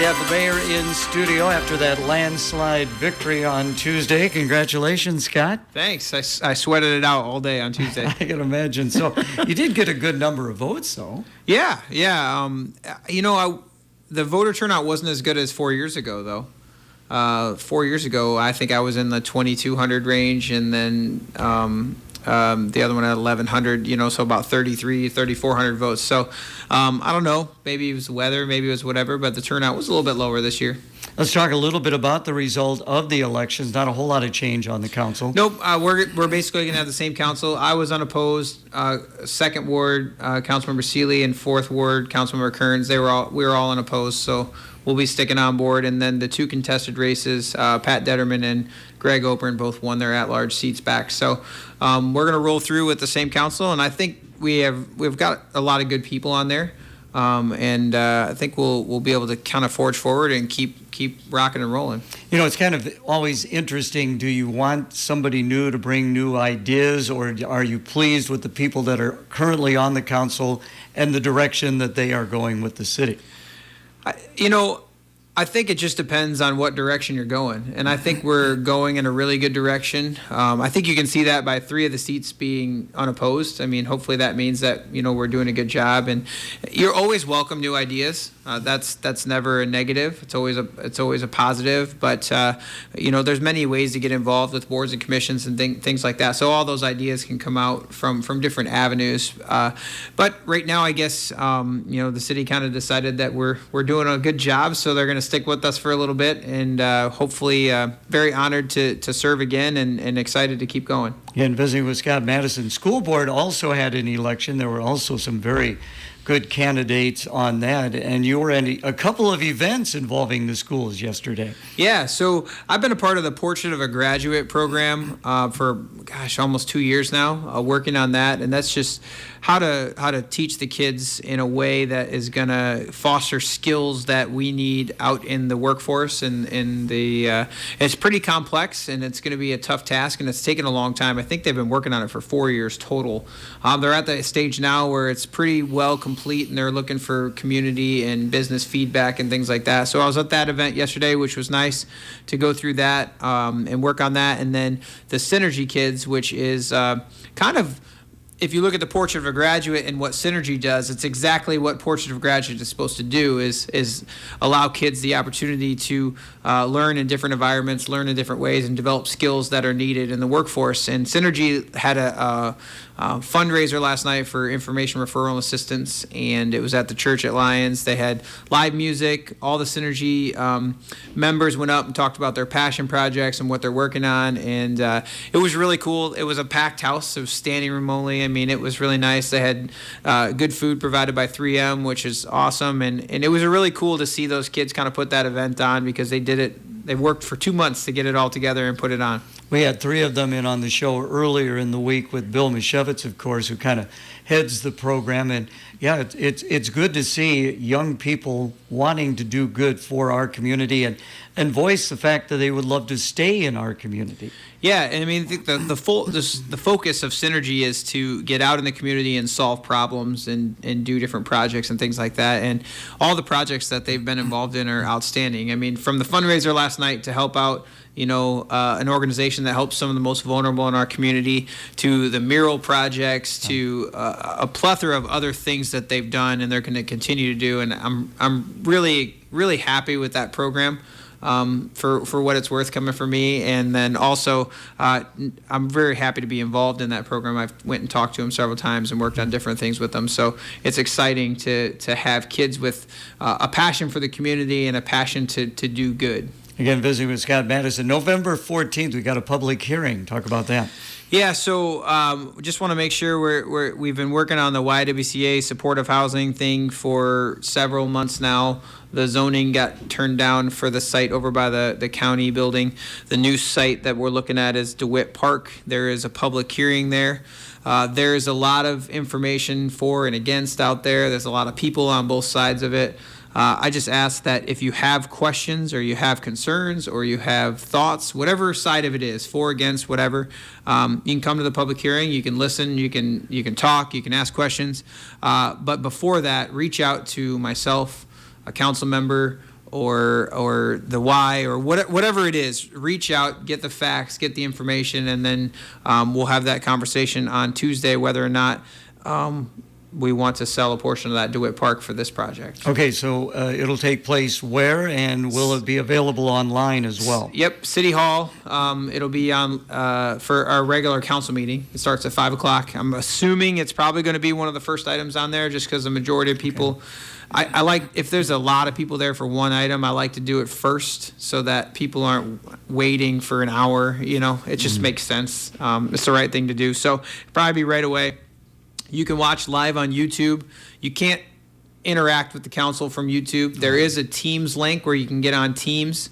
to have the mayor in studio after that landslide victory on Tuesday. Congratulations, Scott. Thanks. I sweated it out all day on Tuesday. I can imagine. So you did get a good number of votes, though. Yeah. The voter turnout wasn't as good as 4 years ago, though. 4 years ago, I think I was in the 2,200 range, and then the other one at 1,100, so about 3,400 votes. So I don't know, maybe it was weather, maybe it was whatever, but the turnout was a little bit lower this year. Let's talk a little bit about the result of the elections. Not a whole lot of change on the council. Nope, we're basically going to have the same council. I was unopposed. Second Ward, Councilmember Seeley, and Fourth Ward, Councilmember Kearns. We were all unopposed, so we'll be sticking on board. And then the two contested races, Pat Detterman and Greg Opern, both won their at-large seats back. So we're going to roll through with the same council, and I think we've got a lot of good people on there. And I think we'll be able to kind of forge forward and keep rocking and rolling. It's kind of always interesting. Do you want somebody new to bring new ideas, or are you pleased with the people that are currently on the council and the direction that they are going with the city? I think it just depends on what direction you're going, and I think we're going in a really good direction. I think you can see that by 3 of the seats being unopposed. I mean, hopefully that means that we're doing a good job, and you're always welcome new ideas. That's never a negative. It's always a positive. But there's many ways to get involved with boards and commissions and things like that. So all those ideas can come out from different avenues. But right now, I guess the city kind of decided that we're doing a good job, so they're going to stick with us for a little bit, and hopefully very honored to serve again and excited to keep going. And visiting with Scott Maddasion, school board also had an election. There were also some very good candidates on that, and you were at a couple of events involving the schools yesterday. Yeah, so I've been a part of the Portrait of a Graduate program for almost 2 years now, working on that, and that's just how to teach the kids in a way that is going to foster skills that we need out in the workforce, and it's pretty complex, and it's going to be a tough task, and it's taken a long time. I think they've been working on it for 4 years total. They're at the stage now where it's pretty well complete, and they're looking for community and business feedback and things like that. So I was at that event yesterday, which was nice to go through that and work on that. And then the Synergy Kids, which is kind of, if you look at the Portrait of a Graduate and what Synergy does, it's exactly what Portrait of a Graduate is supposed to do, is allow kids the opportunity to learn in different environments, learn in different ways, and develop skills that are needed in the workforce. And Synergy had a fundraiser last night for information referral assistance, and it was at the church at Lyons. They had live music. All the Synergy members went up and talked about their passion projects and what they're working on, and it was really cool. It was a packed house, it was standing room only. I mean, it was really nice. They had good food provided by 3M, which is awesome, and it was really cool to see those kids kind of put that event on, because they did it. They worked for 2 months to get it all together and put it on. We had 3 of them in on the show earlier in the week with Bill Mishevitz, of course, who kind of heads the program. And yeah, it's good to see young people wanting to do good for our community and voice the fact that they would love to stay in our community. Yeah, and I mean, I think the focus of Synergy is to get out in the community and solve problems and do different projects and things like that. And all the projects that they've been involved in are outstanding. I mean, from the fundraiser last night to help out, an organization that helps some of the most vulnerable in our community, to the mural projects, to a plethora of other things that they've done and they're going to continue to do. And I'm really, really happy with that program. For what it's worth coming from me. And then also, I'm very happy to be involved in that program. I've went and talked to them several times and worked on different things with them. So it's exciting to have kids with a passion for the community and a passion to do good. Again, visiting with Scott Maddasion. November 14th, we got a public hearing. Talk about that. Yeah, so just want to make sure we've been working on the YWCA supportive housing thing for several months now. The zoning got turned down for the site over by the county building. The new site that we're looking at is DeWitt Park. There is a public hearing there. There's a lot of information for and against out there. There's a lot of people on both sides of it. I just ask that if you have questions or you have concerns or you have thoughts, whatever side of it is, for, against, whatever, you can come to the public hearing, you can listen, you can talk, you can ask questions. But before that, reach out to myself, a council member, or the why or whatever it is, reach out, get the facts, get the information, and then we'll have that conversation on Tuesday whether or not we want to sell a portion of that DeWitt Park for this project. Okay, so it'll take place where, and will it be available online as well? Yep, City Hall. It'll be on for our regular council meeting. It starts at 5 o'clock. I'm assuming it's probably going to be one of the first items on there, just because the majority of people. Okay. I like, if there's a lot of people there for one item, I like to do it first so that people aren't waiting for an hour. It just makes sense. It's the right thing to do. So probably be right away. You can watch live on YouTube. You can't interact with the council from YouTube. There is a Teams link where you can get on Teams.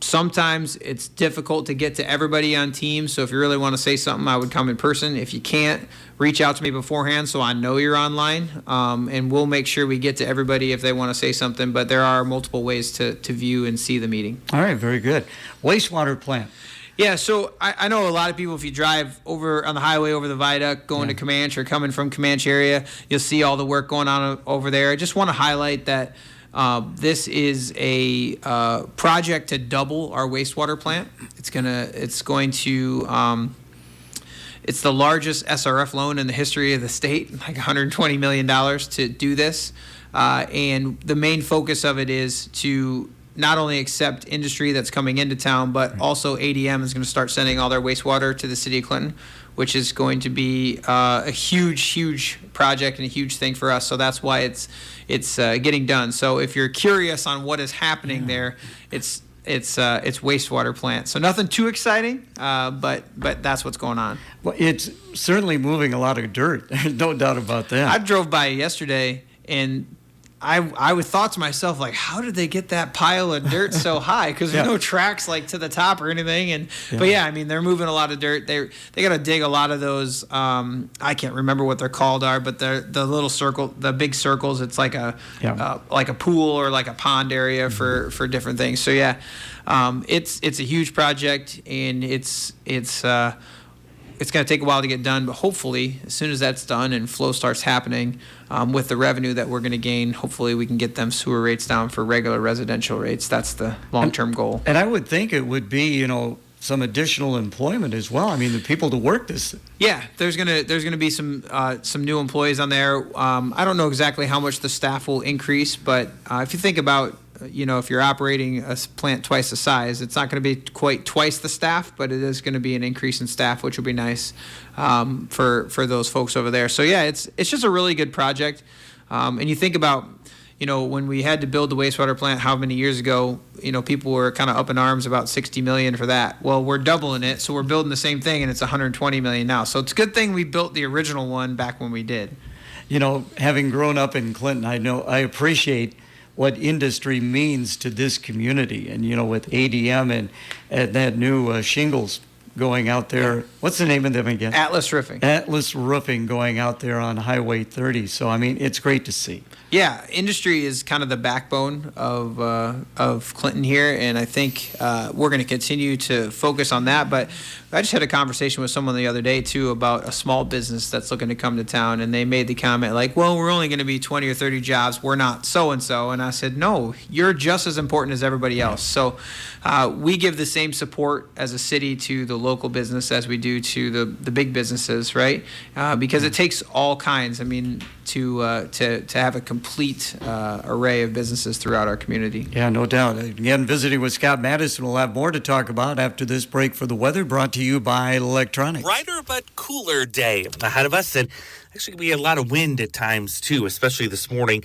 Sometimes it's difficult to get to everybody on Teams, so if you really want to say something, I would come in person. If you can't, reach out to me beforehand so I know you're online, and we'll make sure we get to everybody if they want to say something, but there are multiple ways to view and see the meeting. All right, very good. Wastewater plant. Yeah, so I know a lot of people, if you drive over on the highway over the viaduct going to Comanche or coming from Comanche area, you'll see all the work going on over there. I just want to highlight that this is a project to double our wastewater plant. It's the largest SRF loan in the history of the state, like $120 million to do this. And the main focus of it is to not only accept industry that's coming into town, but also ADM is going to start sending all their wastewater to the city of Clinton, which is going to be a huge project and a huge thing for us. So that's why it's getting done. So if you're curious on what is happening there, it's wastewater plant. So nothing too exciting, but that's what's going on. Well, it's certainly moving a lot of dirt. There's no doubt about that. I drove by yesterday, and I thought to myself, like, how did they get that pile of dirt so high? Because there's no tracks like to the top or anything. But I mean, they're moving a lot of dirt. They got to dig a lot of those. I can't remember what they're called but they're the little circle, the big circles. It's like a pool or like a pond area for different things. So it's a huge project, and it's going to take a while to get done, but hopefully, as soon as that's done and flow starts happening, with the revenue that we're going to gain, hopefully we can get them sewer rates down for regular residential rates. That's the long-term goal. And I would think it would be, some additional employment as well. I mean, the people to work this. Yeah, there's gonna be some new employees on there. I don't know exactly how much the staff will increase, but if you think about, if you're operating a plant twice the size, it's not going to be quite twice the staff, but it is going to be an increase in staff, which will be nice for those folks over there. So it's just a really good project. And you think about, when we had to build the wastewater plant, how many years ago, people were kind of up in arms about $60 million for that. Well, we're doubling it, so we're building the same thing, and it's $120 million now. So it's a good thing we built the original one back when we did. Having grown up in Clinton, I appreciate what industry means to this community. And, with ADM and that new shingles going out there. Yeah. What's the name of them again? Atlas Roofing. Atlas Roofing going out there on Highway 30. So, it's great to see. Yeah, industry is kind of the backbone of Clinton here, and I think we're going to continue to focus on that. But I just had a conversation with someone the other day, too, about a small business that's looking to come to town, and they made the comment like, well, we're only going to be 20 or 30 jobs. We're not so-and-so. And I said, no, you're just as important as everybody else. So we give the same support as a city to the local business as we do to the big businesses, right? Because it takes all kinds. To have a complete array of businesses throughout our community. Yeah, no doubt. Again, visiting with Scott Maddasion, we'll have more to talk about after this break for the weather, brought to you by Electronics. Brighter but cooler day ahead of us, and actually going to be a lot of wind at times too, especially this morning.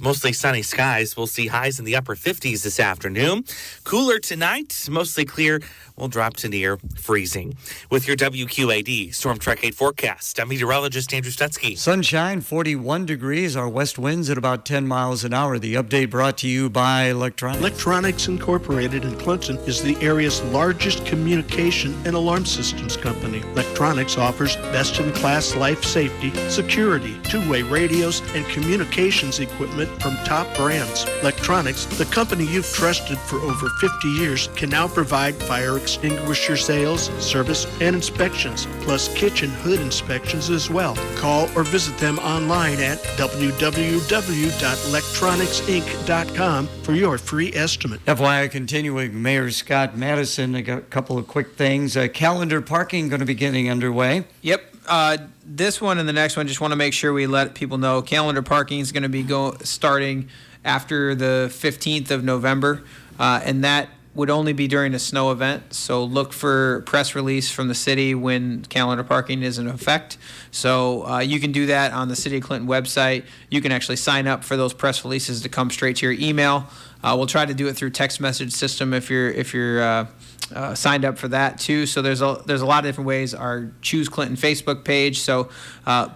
Mostly sunny skies. We'll see highs in the upper 50s this afternoon. Cooler tonight, mostly clear. We'll drop to near freezing. With your WQAD Storm Track 8 forecast, I'm meteorologist Andrew Stutzky. Sunshine, 41 degrees. Our west winds at about 10 miles an hour. The update brought to you by Electronics. Electronics Incorporated in Clinton is the area's largest communication and alarm systems company. Electronics offers best-in-class life safety, security, two-way radios, and communications equipment from top brands. Electronics, the company you've trusted for over 50 years, can now provide fire extinguisher sales, service, and inspections, plus kitchen hood inspections as well. Call or visit them online at www.electronicsinc.com for your free estimate. FYI, continuing, Mayor Scott Maddasion, I got a couple of quick things. Calendar parking going to be getting underway. Yep. This one and the next one, just want to make sure we let people know calendar parking is going to be starting after the 15th of November, and that would only be during a snow event. So look for press release from the city when calendar parking is in effect. So you can do that on the City of Clinton website. You can actually sign up for those press releases to come straight to your email. We'll try to do it through text message system if you're signed up for that too. So there's a lot of different ways. Our Choose Clinton Facebook page. So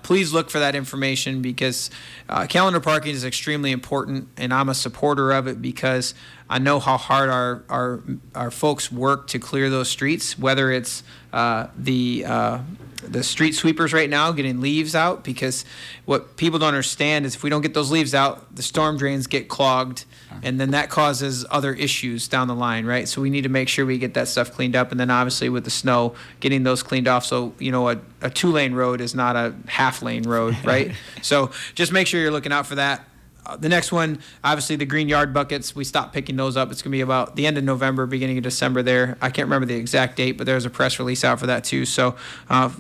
please look for that information, because calendar parking is extremely important, and I'm a supporter of it because I know how hard our folks work to clear those streets, whether it's the street sweepers right now getting leaves out, because what people don't understand is if we don't get those leaves out, the storm drains get clogged, and then that causes other issues down the line, right? So we need to make sure we get that stuff cleaned up, and then obviously with the snow, getting those cleaned off so, a two-lane road is not a half-lane road, right? So just make sure you're looking out for that. The next one, obviously the green yard buckets, we stopped picking those up. It's going to be about the end of November, beginning of December there. I can't remember the exact date, but there's a press release out for that too. So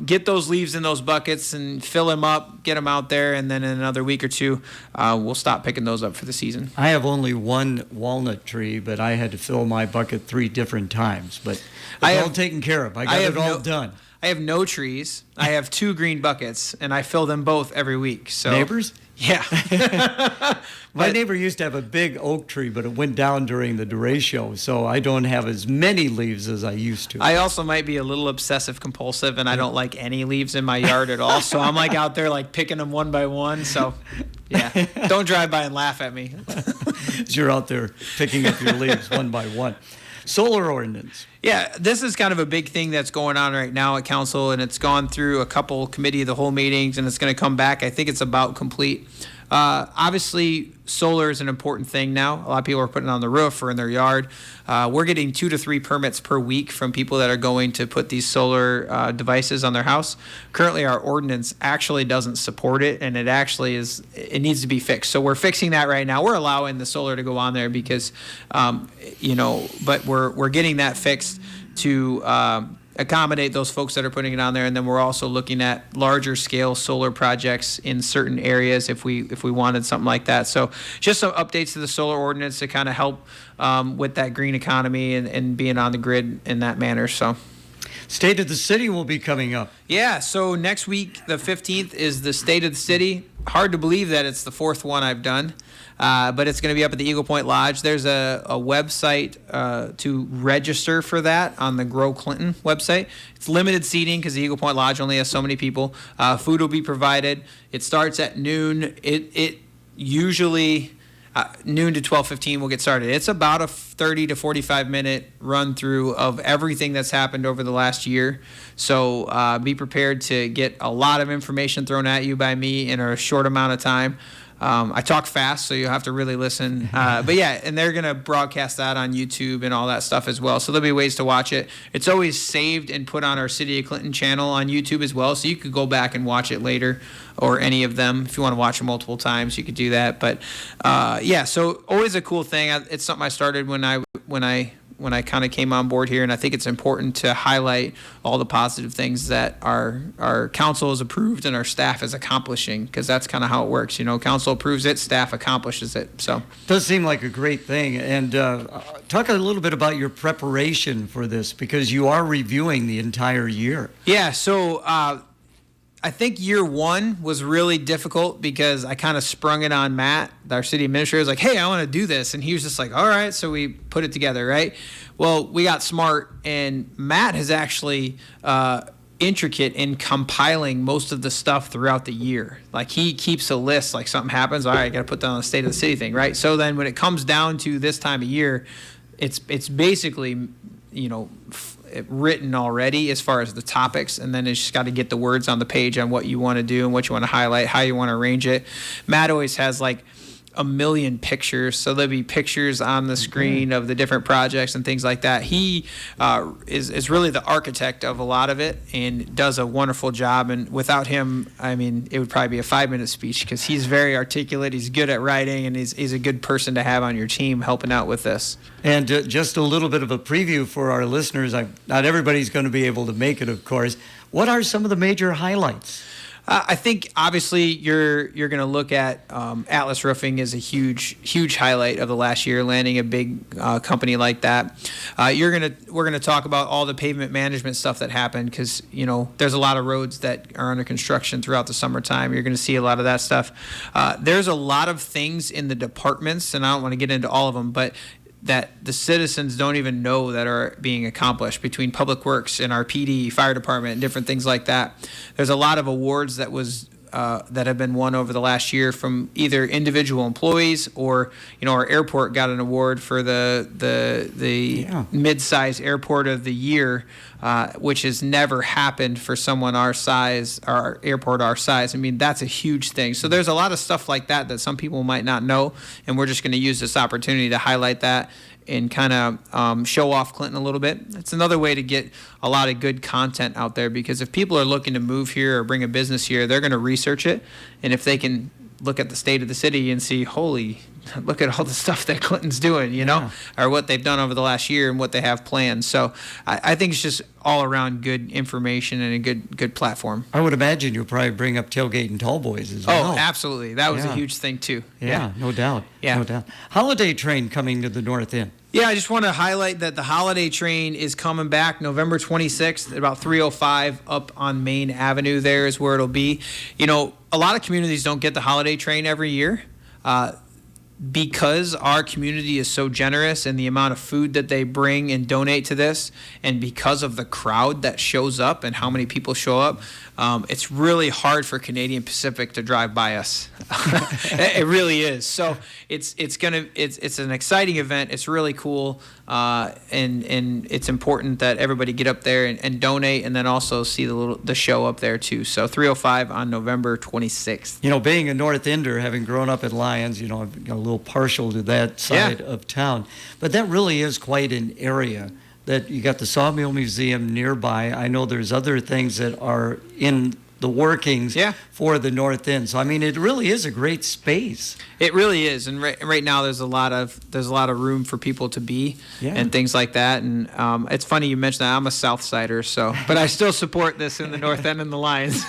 get those leaves in those buckets and fill them up, get them out there, and then in another week or two, we'll stop picking those up for the season. I have only one walnut tree, but I had to fill my bucket 3 different times. But it's all taken care of. I got it all done. I have no trees. I have 2 green buckets, and I fill them both every week. So Neighbors? Yeah. My neighbor used to have a big oak tree, but it went down during the derecho, so I don't have as many leaves as I used to. I also might be a little obsessive compulsive, and I don't like any leaves in my yard at all. So I'm like out there like picking them one by one. So yeah, don't drive by and laugh at me. You're out there picking up your leaves one by one. Solar ordinance. Yeah, this is kind of a big thing that's going on right now at council, and it's gone through a couple committee of the whole meetings, and it's going to come back. I think it's about complete. Obviously, solar is an important thing now. A lot of people are putting it on the roof or in their yard. We're getting 2 to 3 permits per week from people that are going to put these solar devices on their house. Currently, our ordinance actually doesn't support it, and it actually it needs to be fixed. So we're fixing that right now. We're allowing the solar to go on there because, but we're getting that fixed to accommodate those folks that are putting it on there, and then we're also looking at larger scale solar projects in certain areas if we wanted something like that. So just some updates to the solar ordinance to kind of help with that green economy and being on the grid in that manner. So State of the City will be coming up. yeah, so next week the 15th is the State of the City. Hard to believe that it's the 4th one I've done. But it's going to be up at the Eagle Point Lodge. There's a website to register for that on the Grow Clinton website. It's limited seating because the Eagle Point Lodge only has so many people. Food will be provided. It starts at noon. It usually noon to 12:15 will get started. It's about a 30 to 45 minute run through of everything that's happened over the last year. So be prepared to get a lot of information thrown at you by me in a short amount of time. I talk fast, so you'll have to really listen. But yeah, and they're going to broadcast that on YouTube and all that stuff as well. So there'll be ways to watch it. It's always saved and put on our City of Clinton channel on YouTube as well. So you could go back and watch it later, or any of them. If you want to watch it multiple times, you could do that. But yeah, so always a cool thing. It's something I started when I kind of came on board here, and I think it's important to highlight all the positive things that our council has approved and our staff is accomplishing, because that's kind of how it works. Council approves it, staff accomplishes it. So Does seem like a great thing. And talk a little bit about your preparation for this, because you are reviewing the entire year. yeah, so I think year 1 was really difficult because I kind of sprung it on Matt, our city administrator. Was like, hey, I want to do this. And he was just like, all right. So we put it together, right? Well, we got smart, and Matt has actually intricate in compiling most of the stuff throughout the year. Like, he keeps a list, like something happens, all right, I got to put down the State of the City thing, right? So then when it comes down to this time of year, it's basically, it written already as far as the topics, and then it's just got to get the words on the page on what you want to do and what you want to highlight, how you want to arrange it. Matt always has like a million pictures, so there'll be pictures on the screen of the different projects and things like that. He is really the architect of a lot of it and does a wonderful job, and without him, I mean, it would probably be a 5-minute speech, because he's very articulate, he's good at writing, and he's a good person to have on your team helping out with this. And just a little bit of a preview for our listeners. Not everybody's going to be able to make it, of course. What are some of the major highlights? I think obviously you're going to look at Atlas Roofing is a huge highlight of the last year, landing a big company like that. We're going to talk about all the pavement management stuff that happened, because there's a lot of roads that are under construction throughout the summertime. You're going to see a lot of that stuff. There's a lot of things in the departments, and I don't want to get into all of them, but that the citizens don't even know that are being accomplished between Public Works and our PD, fire department, and different things like that. There's a lot of awards that have been won over the last year from either individual employees or, our airport got an award for the mid-size airport of the year, which has never happened for someone our size, our airport our size. I mean, that's a huge thing. So there's a lot of stuff like that some people might not know, and we're just going to use this opportunity to highlight that and kind of show off Clinton a little bit. It's another way to get a lot of good content out there, because if people are looking to move here or bring a business here, they're going to research it. And if they can look at the state of the city and see, holy, look at all the stuff that Clinton's doing, or what they've done over the last year and what they have planned. So I think it's just all around good information and a good platform. I would imagine you'll probably bring up tailgate and tall boys as well. Oh, absolutely. That was a huge thing too. Yeah, no doubt. Yeah. No doubt. Holiday train coming to the North End. Yeah, I just want to highlight that the holiday train is coming back November 26th at about 3:05 up on Main Avenue. There is where it'll be. A lot of communities don't get the holiday train every year. Because our community is so generous and the amount of food that they bring and donate to this, and because of the crowd that shows up and how many people show up, it's really hard for Canadian Pacific to drive by us. It really is. So it's an exciting event. It's really cool, and it's important that everybody get up there and donate, and then also see the show up there too. So 3:05 on November 26th. Being a North Ender, having grown up in Lyons, I've got a little partial to that side of town, but that really is quite an area. That you got the Sawmill Museum nearby. I know there's other things that are in the workings for the North End. So I mean, it really is a great space. It really is, and right now there's a lot of room for people to be and things like that. And it's funny you mentioned that. I'm a South Sider, but I still support this in the North End and the Lions.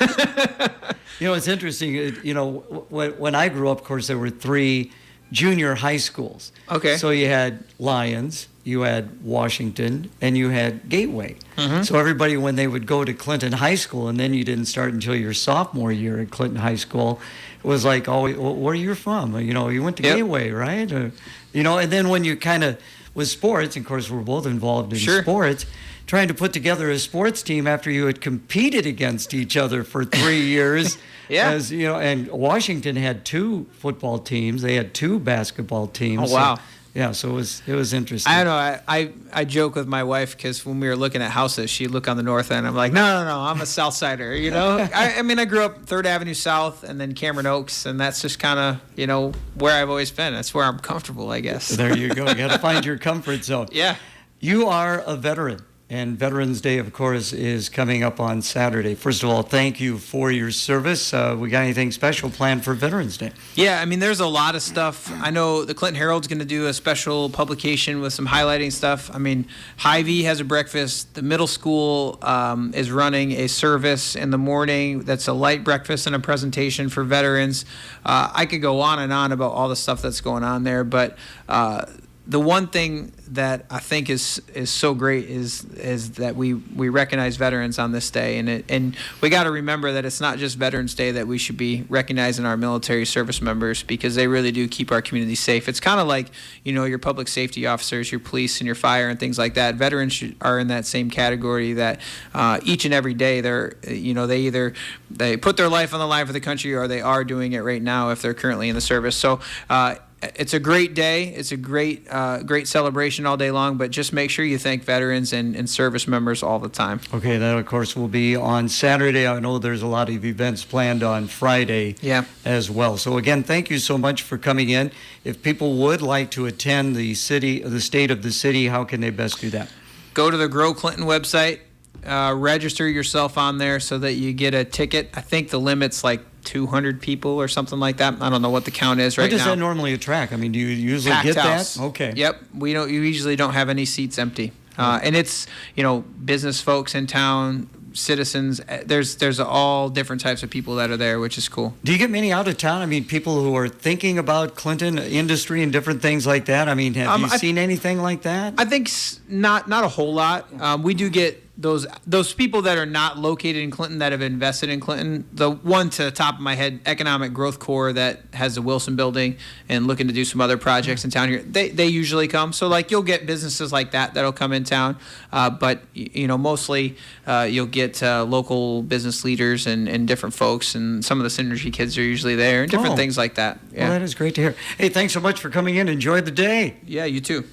It's interesting. When I grew up, of course, there were 3 junior high schools. Okay. So you had Lyons, you had Washington, and you had Gateway. Mm-hmm. So everybody, when they would go to Clinton High School, and then you didn't start until your sophomore year at Clinton High School, it was like, oh, where are you from? You went to Gateway, right? And then when you kind of, with sports, and of course we're both involved in sports, trying to put together a sports team after you had competed against each other for 3 years. As and Washington had 2 football teams. They had 2 basketball teams. Oh, wow. So it was interesting. I don't know. I joke with my wife, because when we were looking at houses, she'd look on the North End. I'm like, no, I'm a South Sider. I grew up 3rd Avenue South and then Cameron Oaks, and that's just kind of where I've always been. That's where I'm comfortable, I guess. There you go. You got to find your comfort zone. Yeah. You are a veteran. And Veterans Day, of course, is coming up on Saturday. First of all, thank you for your service. We got anything special planned for Veterans Day? Yeah, I mean, there's a lot of stuff. I know the Clinton Herald's going to do a special publication with some highlighting stuff. I mean, Hy-Vee has a breakfast. The middle school is running a service in the morning that's a light breakfast and a presentation for veterans. I could go on and on about all the stuff that's going on there, but the one thing that I think is so great is that we recognize veterans on this day, and we got to remember that it's not just Veterans Day that we should be recognizing our military service members, because they really do keep our community safe. It's kind of like your public safety officers, your police, and your fire and things like that. Veterans are in that same category. That each and every day they put their life on the line for the country, or they are doing it right now if they're currently in the service. So. it's a great day. It's a great celebration all day long, but just make sure you thank veterans and service members all the time. Okay, that of course will be on Saturday. I know there's a lot of events planned on Friday as well. So again, thank you so much for coming in. If people would like to attend the state of the city, how can they best do that? Go to the Grow Clinton website, register yourself on there so that you get a ticket. I think the limit's like 200 people or something like that. I don't know what the count is right now. What does that normally attract? I mean, do you usually Packed get house. that? Okay. Yep. You usually don't have any seats empty. And it's, business folks in town, citizens. There's all different types of people that are there, which is cool. Do you get many out of town? I mean, people who are thinking about Clinton industry and different things like that. I mean, have you seen anything like that? I think not a whole lot. We do get those people that are not located in Clinton that have invested in Clinton. The one to the top of my head, Economic Growth Corps, that has the Wilson Building and looking to do some other projects in town here. They usually come. So like you'll get businesses like that'll come in town, but mostly you'll get local business leaders and different folks, and some of the Synergy kids are usually there and different things like that. Yeah. Well, that is great to hear. Hey, thanks so much for coming in. Enjoy the day. Yeah, you too.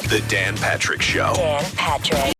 The Dan Patrick Show. Dan Patrick.